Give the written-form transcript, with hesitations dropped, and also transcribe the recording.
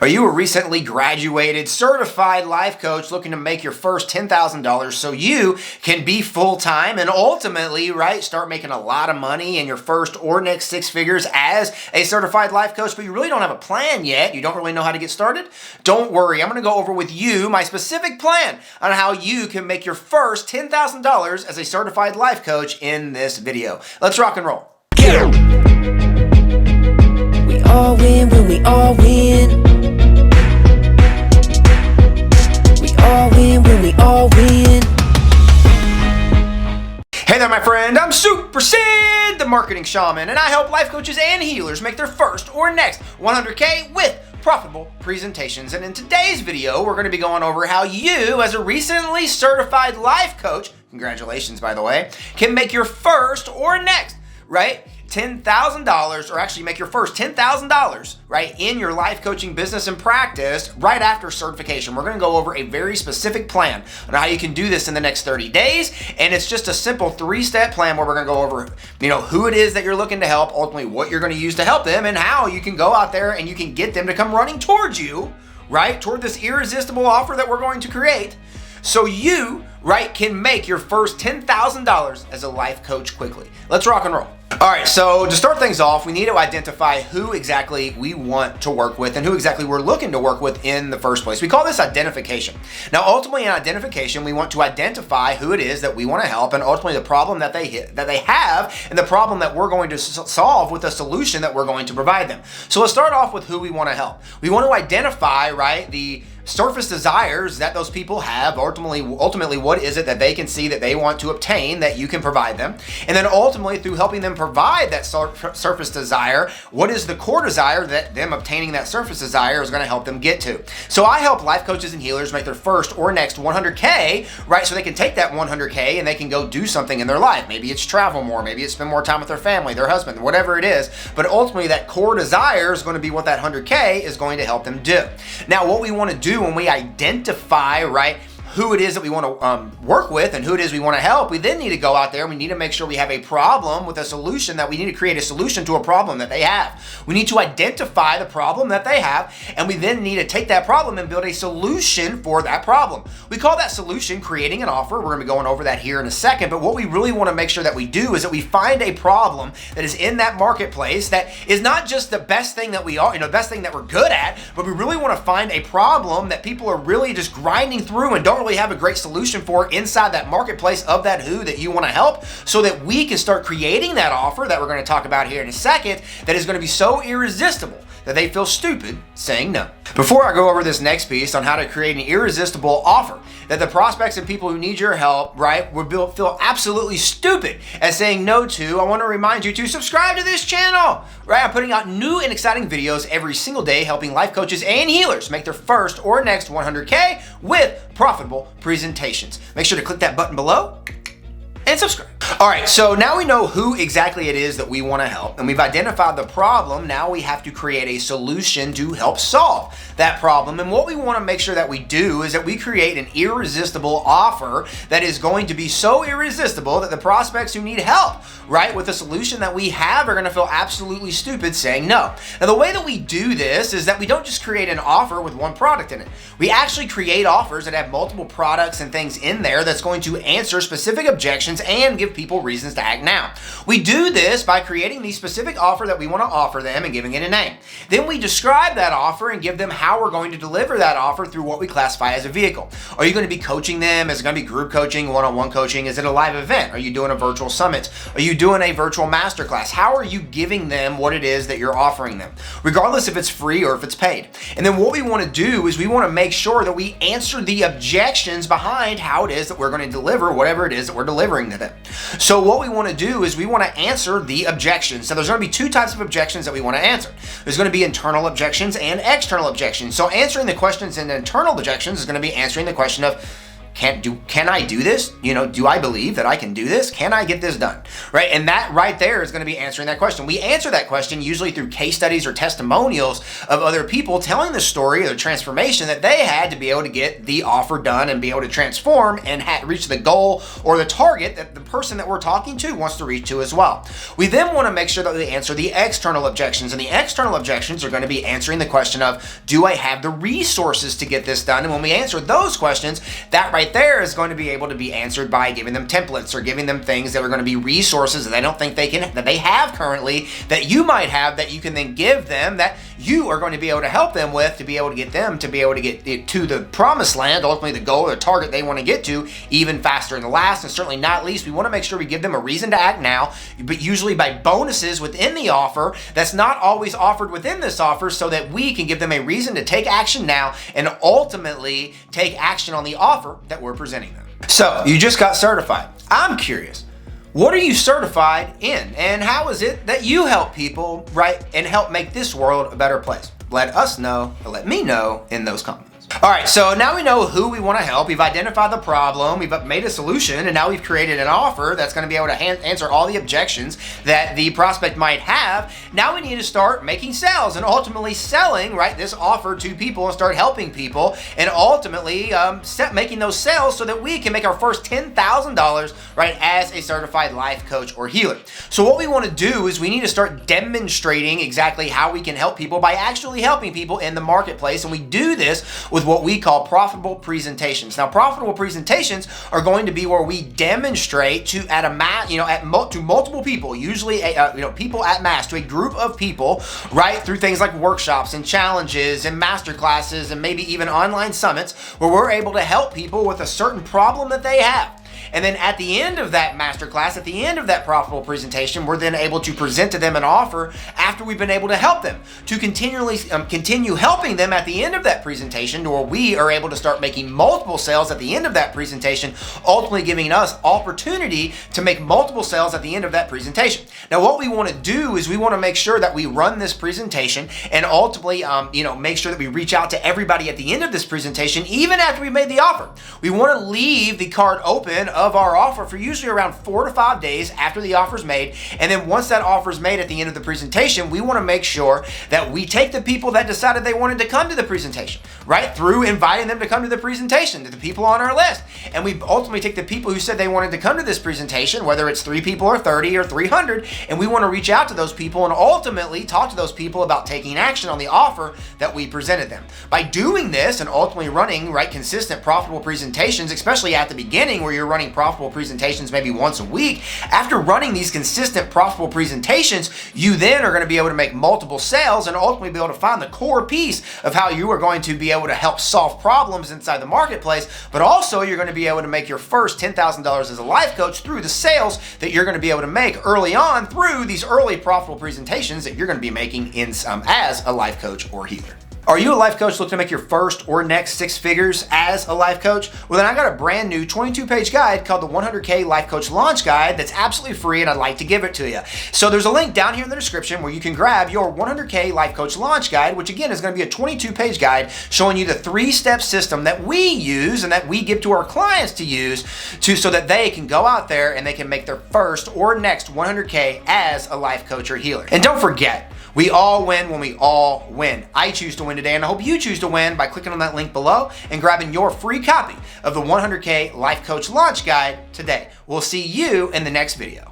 Are you a recently graduated, certified life coach looking to make your first $10,000 so you can be full-time and ultimately, right, start making a lot of money in your first or next six figures as a certified life coach, but you really don't have a plan yet? You don't really know how to get started? Don't worry. I'm going to go over with you my specific plan on how you can make your first $10,000 as a certified life coach in this video. Let's rock and roll. We all win when we all win. We all win when we all win. Hey there, my friend. I'm Super Sid, the marketing shaman, and I help life coaches and healers make their first or next 100K with profitable presentations. And in today's video, we're going to be going over how you, as a recently certified life coach, congratulations, by the way, can make your first or next, right, $10,000, or actually make your first $10,000, right, in your life coaching business and practice right after certification. We're going to go over a very specific plan on how you can do this in the next 30 days. And it's just a simple 3-step plan where we're going to go over, who it is that you're looking to help, ultimately what you're going to use to help them, and how you can go out there and you can get them to come running towards you, right, toward this irresistible offer that we're going to create. So you, right, can make your first $10,000 as a life coach quickly. Let's rock and roll. All right, so to start things off, we need to identify who exactly we want to work with and who exactly we're looking to work with in the first place. We call this identification. Now, ultimately in identification, we want to identify who it is that we want to help and ultimately the problem that they have and the problem that we're going to solve with a solution that we're going to provide them. So let's start off with who we want to help. We want to identify, right, the surface desires that those people have. Ultimately, what is it that they can see that they want to obtain that you can provide them? And then ultimately, through helping them provide that surface desire, what is the core desire that them obtaining that surface desire is going to help them get to? So I help life coaches and healers make their first or next 100K, right? So they can take that 100K and they can go do something in their life. Maybe it's travel more, maybe it's spend more time with their family, their husband, whatever it is. But ultimately, that core desire is going to be what that 100K is going to help them do. Now, what we want to do when we identify, right, who it is that we want to work with and who it is we want to help, we then need to go out there and we need to make sure we have a problem with a solution, that we need to create a solution to a problem that they have. We need to identify the problem that they have, and we then need to take that problem and build a solution for that problem. We call that solution creating an offer. We're going to be going over that here in a second, but what we really want to make sure that we do is that we find a problem that is in that marketplace that is not just the best thing that we are, the best thing that we're good at, but we really want to find a problem that people are really just grinding through and don't really have a great solution for inside that marketplace of that who that you want to help, so that we can start creating that offer that we're going to talk about here in a second that is going to be so irresistible that they feel stupid saying no. Before I go over this next piece on how to create an irresistible offer that the prospects and people who need your help, right, would feel absolutely stupid at saying no to, I want to remind you to subscribe to this channel, right? I'm putting out new and exciting videos every single day helping life coaches and healers make their first or next 100K with profitable presentations. Make sure to click that button below and subscribe. All right, so now we know who exactly it is that we want to help, and we've identified the problem. Now we have to create a solution to help solve that problem. And what we want to make sure that we do is that we create an irresistible offer that is going to be so irresistible that the prospects who need help, right, with the solution that we have are going to feel absolutely stupid saying no. Now, the way that we do this is that we don't just create an offer with one product in it. We actually create offers that have multiple products and things in there that's going to answer specific objections and give people reasons to act now. We do this by creating the specific offer that we want to offer them and giving it a name. Then we describe that offer and give them how we're going to deliver that offer through what we classify as a vehicle. Are you going to be coaching them? Is it going to be group coaching, one-on-one coaching? Is it a live event? Are you doing a virtual summit? Are you doing a virtual masterclass? How are you giving them what it is that you're offering them, regardless if it's free or if it's paid? And then what we want to do is we want to make sure that we answer the objections behind how it is that we're going to deliver whatever it is that we're delivering to them. So what we want to do is we want to answer the objections. So there's going to be two types of objections that we want to answer. There's going to be internal objections and external objections. So answering the questions in internal objections is going to be answering the question of, can I do this? You know, do I believe that I can do this? Can I get this done? Right? And that right there is going to be answering that question. We answer that question usually through case studies or testimonials of other people telling the story or the transformation that they had to be able to get the offer done and be able to transform and reach the goal or the target that the person that we're talking to wants to reach to as well. We then want to make sure that we answer the external objections, and the external objections are going to be answering the question of, do I have the resources to get this done? And when we answer those questions, that right there is going to be able to be answered by giving them templates or giving them things that are going to be resources that they don't think that they have currently, that you might have, that you can then give them, that you are going to be able to help them with, to be able to get them to be able to get to the promised land, ultimately the goal or the target they want to get to, even faster. And the last, and certainly not least, we want to make sure we give them a reason to act now, but usually by bonuses within the offer that's not always offered within this offer, so that we can give them a reason to take action now and ultimately take action on the offer that we're presenting them. So you just got certified. I'm curious, what are you certified in, and how is it that you help people, right, and help make this world a better place? Let us know, or let me know in those comments. All right, so now we know who we want to help. We've identified the problem, we've made a solution, and now we've created an offer that's going to be able to answer all the objections that the prospect might have. Now we need to start making sales and ultimately selling, right, this offer to people and start helping people, and ultimately making those sales so that we can make our first $10,000, right, as a certified life coach or healer. So what we want to do is we need to start demonstrating exactly how we can help people by actually helping people in the marketplace, and we do this with what we call profitable presentations. Now, profitable presentations are going to be where we demonstrate to multiple people, usually people at mass, to a group of people, right, through things like workshops and challenges and master classes and maybe even online summits, where we're able to help people with a certain problem that they have. And then at the end of that masterclass, at the end of that profitable presentation, we're then able to present to them an offer after we've been able to help them, to continue helping them at the end of that presentation, or we are able to start making multiple sales at the end of that presentation, ultimately giving us opportunity to make multiple sales at the end of that presentation. Now, what we want to do is we want to make sure that we run this presentation and ultimately, make sure that we reach out to everybody at the end of this presentation, even after we made the offer. We want to leave the card open of our offer for usually around 4 to 5 days after the offer is made. And then once that offer is made at the end of the presentation, we want to make sure that we take the people that decided they wanted to come to the presentation, right, through inviting them to come to the presentation, to the people on our list. And we ultimately take the people who said they wanted to come to this presentation, whether it's 3 people or 30 or 300, and we want to reach out to those people and ultimately talk to those people about taking action on the offer that we presented them. By doing this and ultimately running, right, consistent profitable presentations, especially at the beginning where you're running profitable presentations maybe once a week, after running these consistent profitable presentations, you then are going to be able to make multiple sales and ultimately be able to find the core piece of how you are going to be able to help solve problems inside the marketplace, but also you're going to be able to make your first $10,000 as a life coach through the sales that you're going to be able to make early on through these early profitable presentations that you're going to be making as a life coach or healer. Are you a life coach looking to make your first or next 6 figures as a life coach? Well, then I got a brand new 22-page guide called the 100K Life Coach Launch Guide that's absolutely free, and I'd like to give it to you. So there's a link down here in the description where you can grab your 100K Life Coach Launch Guide, which again is going to be a 22-page guide showing you the 3-step system that we use and that we give to our clients to use so that they can go out there and they can make their first or next 100K as a life coach or healer. And don't forget, we all win when we all win. I choose to win today, and I hope you choose to win by clicking on that link below and grabbing your free copy of the 100K Life Coach Launch Guide today. We'll see you in the next video.